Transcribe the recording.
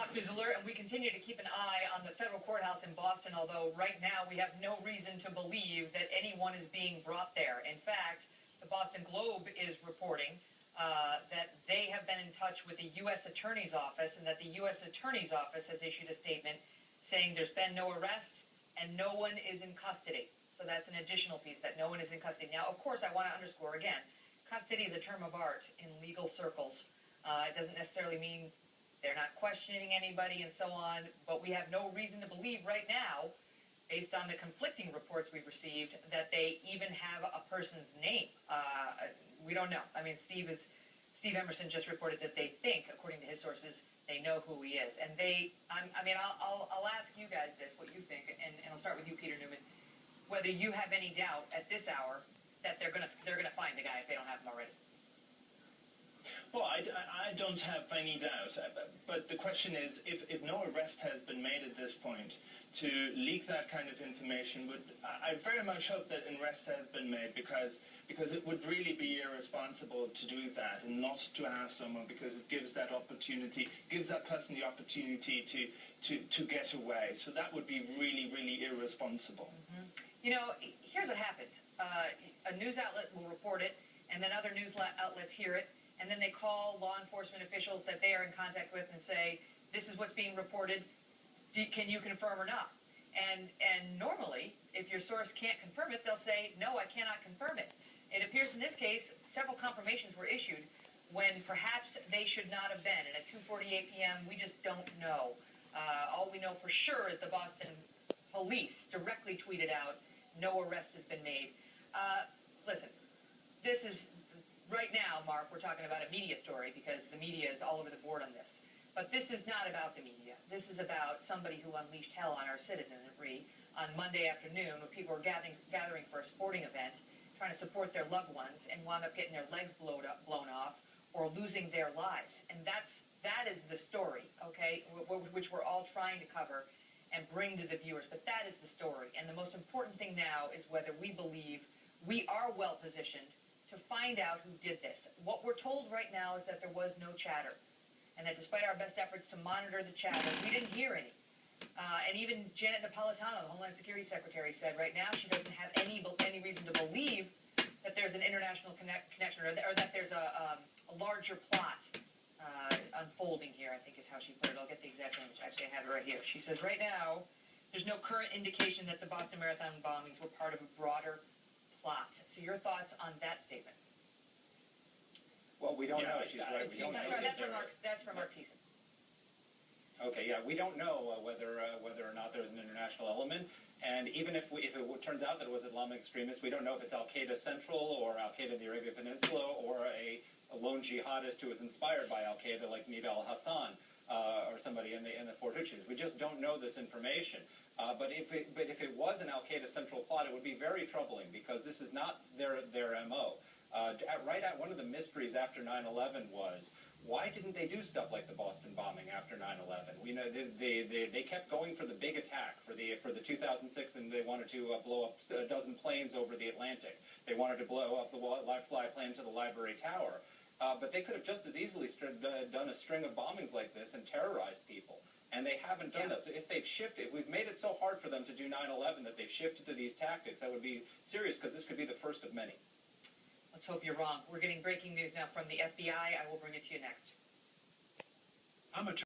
Fox News Alert, and we continue to keep an eye on the federal courthouse in Boston, although right now we have no reason to believe that anyone is being brought there. In fact, the Boston Globe is reporting that they have been in touch with the U.S. Attorney's Office, and that the U.S. Attorney's Office has issued a statement saying there's been no arrest and no one is in custody. So that's an additional piece, that no one is in custody. Now, of course, I want to underscore again, custody is a term of art in legal circles. It doesn't necessarily mean they're not questioning anybody and so on, but we have no reason to believe right now, based on the conflicting reports we've received, that they even have a person's name. We don't know. I mean, Steve Emerson just reported that they think, according to his sources, they know who he is. And I'll ask you guys this, what you think, and I'll start with you, Peter Newman, whether you have any doubt at this hour that they're gonna find the guy if they don't have him already. Well, I don't have any doubt, but the question is, if no arrest has been made at this point, to leak that kind of information I very much hope that an arrest has been made, because it would really be irresponsible to do that and not to have someone, because it gives that person the opportunity to get away. So that would be really, really irresponsible. Mm-hmm. You know, here's what happens. A news outlet will report it, and then other news outlets hear it, and then they call law enforcement officials that they are in contact with and say, this is what's being reported, can you confirm or not? And normally, if your source can't confirm it, they'll say, no, I cannot confirm it. It appears in this case, several confirmations were issued when perhaps they should not have been, and at 2:48 p.m., we just don't know. All we know for sure is the Boston police directly tweeted out, no arrest has been made. Listen, this is... Right now, Mark, we're talking about a media story because the media is all over the board on this. But this is not about the media. This is about somebody who unleashed hell on our citizenry on Monday afternoon when people were gathering for a sporting event, trying to support their loved ones, and wound up getting their legs blown off or losing their lives. And that is the story, okay, which we're all trying to cover and bring to the viewers. But that is the story. And the most important thing now is whether we believe we are well positioned to find out who did this. What we're told right now is that there was no chatter, and that despite our best efforts to monitor the chatter, we didn't hear any. And even Janet Napolitano, the Homeland Security Secretary, said right now she doesn't have any reason to believe that there's an international connection or that there's a larger plot unfolding here, I think is how she put it. I'll get the exact language. Actually, I have it right here. She says right now there's no current indication that the Boston Marathon bombings were part of a broader plot. So your thoughts on that statement? Well, we don't know. She's right. We don't know. Sorry, that's from Mark Thiessen. Okay, yeah, we don't know whether or not there's an international element, and even if it turns out that it was Islamic extremists, we don't know if it's Al-Qaeda Central or Al-Qaeda in the Arabian Peninsula or a lone jihadist who was inspired by Al-Qaeda like Nida al-Hassan or somebody in the Fort Hutchins. We just don't know this information. But if it was an Al-Qaeda Central plot, it would be very troubling because this is not their MO. One of the mysteries after 9/11 was, why didn't they do stuff like the Boston bombing after 9/11? We know they kept going for the big attack for the 2006, and they wanted to blow up a dozen planes over the Atlantic. They wanted to blow up the fly plane to the Library Tower. But they could have just as easily done a string of bombings like this and terrorized people. And they haven't done that. So if we've made it so hard for them to do 9/11 that they've shifted to these tactics, that would be serious, because this could be the first of many. Let's hope you're wrong. We're getting breaking news now from the FBI. I will bring it to you next.